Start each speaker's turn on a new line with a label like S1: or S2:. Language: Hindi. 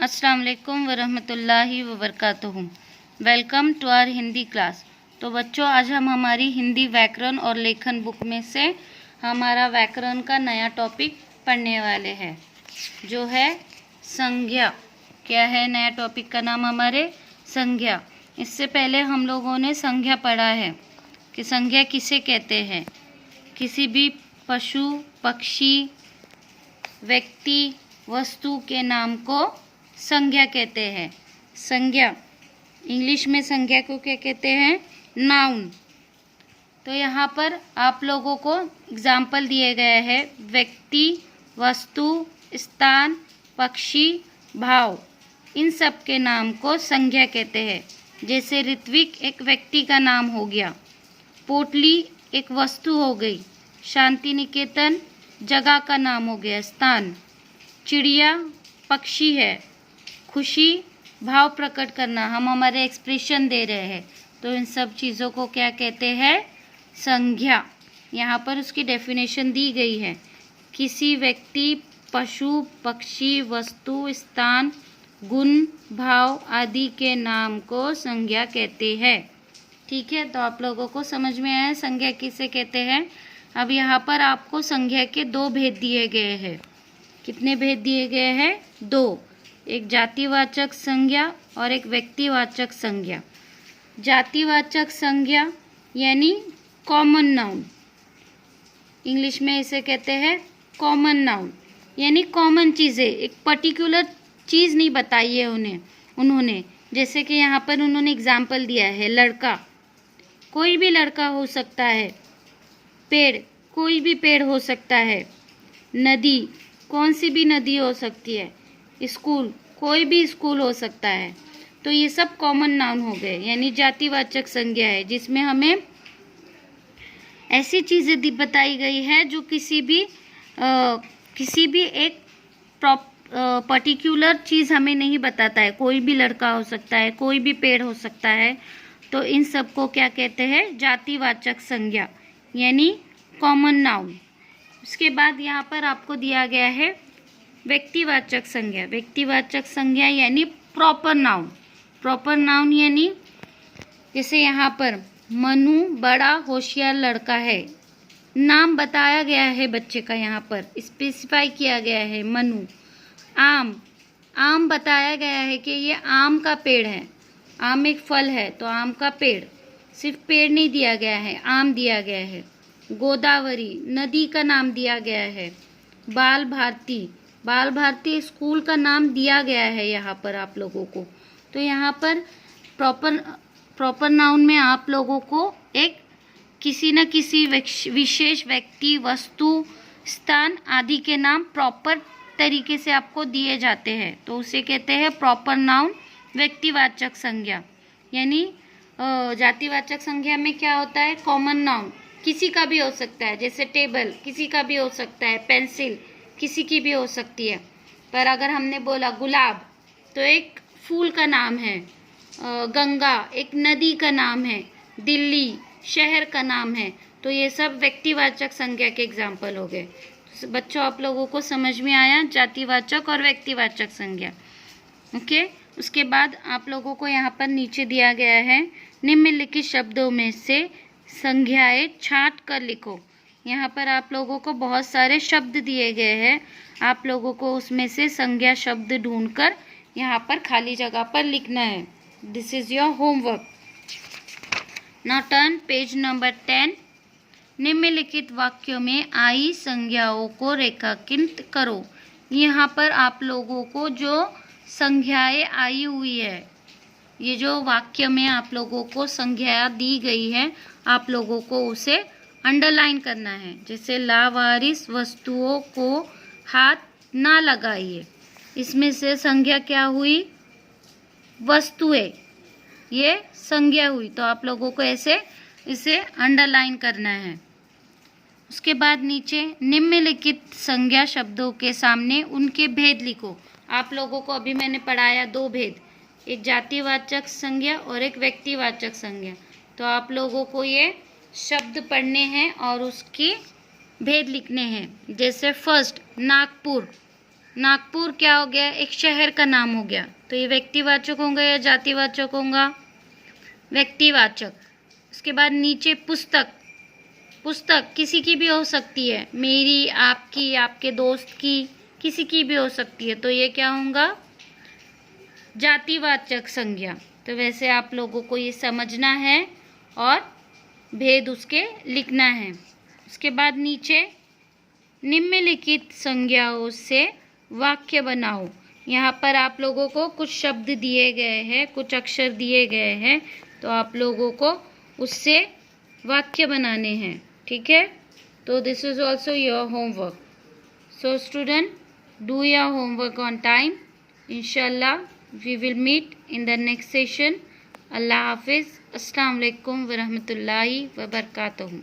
S1: अस्सलाम वालेकुम वरहमतुल्लाहि वबरकातुहू। Welcome to our Hindi class. तो बच्चों, आज हम हमारी हिंदी व्याकरण और लेखन बुक में से हमारा व्याकरण का नया टॉपिक पढ़ने वाले हैं, जो है संज्ञा। क्या है नया टॉपिक का नाम? हमारे संज्ञा। इससे पहले हम लोगों ने संज्ञा पढ़ा है कि संज्ञा किसे कहते हैं। किसी भी पशु, पक्षी, व्यक्ति, वस्तु के नाम को संज्ञा कहते हैं। संज्ञा इंग्लिश में संज्ञा को क्या कहते हैं? नाउन। तो यहाँ पर आप लोगों को एग्जाम्पल दिए गए हैं। व्यक्ति, वस्तु, स्थान, पक्षी, भाव, इन सब के नाम को संज्ञा कहते हैं। जैसे ऋत्विक एक व्यक्ति का नाम हो गया, पोटली एक वस्तु हो गई, शांति निकेतन जगह का नाम हो गया, स्थान, चिड़िया पक्षी है, खुशी भाव प्रकट करना, हम हमारे एक्सप्रेशन दे रहे हैं, तो इन सब चीज़ों को क्या कहते हैं? संज्ञा। यहाँ पर उसकी डेफिनेशन दी गई है। किसी व्यक्ति, पशु, पक्षी, वस्तु, स्थान, गुण, भाव आदि के नाम को संज्ञा कहते हैं। ठीक है, तो आप लोगों को समझ में आया संज्ञा किसे कहते हैं। अब यहाँ पर आपको संज्ञा के दो भेद दिए गए हैं। कितने भेद दिए गए हैं? दो। एक जातिवाचक संज्ञा और एक व्यक्तिवाचक संज्ञा। जातिवाचक संज्ञा यानी कॉमन नाउन, इंग्लिश में इसे कहते हैं कॉमन नाउन, यानी कॉमन चीज़ें, एक पर्टिकुलर चीज़ नहीं बताई है उन्होंने। जैसे कि यहाँ पर उन्होंने एग्जाम्पल दिया है, लड़का, कोई भी लड़का हो सकता है, पेड़, कोई भी पेड़ हो सकता है, नदी, कौन सी भी नदी हो सकती है, स्कूल, कोई भी स्कूल हो सकता है। तो ये सब कॉमन नाउन हो गए, यानी जातिवाचक संज्ञा है, जिसमें हमें ऐसी चीज़ें बताई गई है जो किसी भी एक पर्टिकुलर चीज़ हमें नहीं बताता है। कोई भी लड़का हो सकता है, कोई भी पेड़ हो सकता है। तो इन सब को क्या कहते हैं? जातिवाचक संज्ञा, यानी कॉमन नाउन। उसके बाद यहाँ पर आपको दिया गया है व्यक्तिवाचक संज्ञा। व्यक्तिवाचक संज्ञा यानी प्रॉपर नाउन। प्रॉपर नाउन यानी जैसे यहाँ पर मनु बड़ा होशियार लड़का है, नाम बताया गया है बच्चे का, यहाँ पर स्पेसिफाई किया गया है मनु। आम बताया गया है कि ये आम का पेड़ है, आम एक फल है, तो आम का पेड़, सिर्फ पेड़ नहीं दिया गया है, आम दिया गया है। गोदावरी नदी का नाम दिया गया है। बाल भारती स्कूल का नाम दिया गया है यहाँ पर आप लोगों को। तो यहाँ पर प्रॉपर नाउन में आप लोगों को एक किसी न किसी विशेष व्यक्ति, वस्तु, स्थान आदि के नाम प्रॉपर तरीके से आपको दिए जाते हैं, तो उसे कहते हैं प्रॉपर नाउन, व्यक्तिवाचक संज्ञा। यानी जातिवाचक संज्ञा में क्या होता है? कॉमन नाउन किसी का भी हो सकता है, जैसे टेबल किसी का भी हो सकता है, पेंसिल किसी की भी हो सकती है। पर अगर हमने बोला गुलाब, तो एक फूल का नाम है, गंगा एक नदी का नाम है, दिल्ली शहर का नाम है। तो ये सब व्यक्तिवाचक संज्ञा के एग्जाम्पल हो गए। तो बच्चों, आप लोगों को समझ में आया जातिवाचक और व्यक्तिवाचक संज्ञा। ओके, उसके बाद आप लोगों को यहाँ पर नीचे दिया गया है, निम्नलिखित शब्दों में से संज्ञाएं छांट कर लिखो। यहाँ पर आप लोगों को बहुत सारे शब्द दिए गए हैं, आप लोगों को उसमें से संज्ञा शब्द ढूंढकर यहाँ पर खाली जगह पर लिखना है। This is your homework. Now turn page number 10। निम्नलिखित वाक्यों में आई संज्ञाओं को रेखांकित करो। यहाँ पर आप लोगों को जो संज्ञाएं आई हुई है, ये जो वाक्य में आप लोगों को संज्ञा दी गई है, आप लोगों को उसे अंडरलाइन करना है। जैसे लावारिस वस्तुओं को हाथ ना लगाइए, इसमें से संज्ञा क्या हुई? वस्तुएं, ये संज्ञा हुई, तो आप लोगों को ऐसे इसे अंडरलाइन करना है। उसके बाद नीचे निम्नलिखित संज्ञा शब्दों के सामने उनके भेद लिखो। आप लोगों को अभी मैंने पढ़ाया दो भेद, एक जातिवाचक संज्ञा और एक व्यक्तिवाचक संज्ञा। तो आप लोगों को ये शब्द पढ़ने हैं और उसके भेद लिखने हैं। जैसे फर्स्ट नागपुर, नागपुर क्या हो गया, एक शहर का नाम हो गया, तो ये व्यक्तिवाचक होगा या जातिवाचक होगा, व्यक्तिवाचक। उसके बाद नीचे पुस्तक, पुस्तक किसी की भी हो सकती है, मेरी, आपकी, आपके दोस्त की, किसी की भी हो सकती है, तो ये क्या होगा, जातिवाचक संज्ञा। तो वैसे आप लोगों को ये समझना है और भेद उसके लिखना है। उसके बाद नीचे निम्नलिखित संज्ञाओं से वाक्य बनाओ। यहाँ पर आप लोगों को कुछ शब्द दिए गए हैं, कुछ अक्षर दिए गए हैं, तो आप लोगों को उससे वाक्य बनाने हैं, ठीक है। तो this is also your homework. So student, do your homework on time. इंशाल्लाह we will meet in the next session. अल्लाह हाफिज़। अस्सलाम वालेकुम व रहमतुल्लाहि व बरकातहू।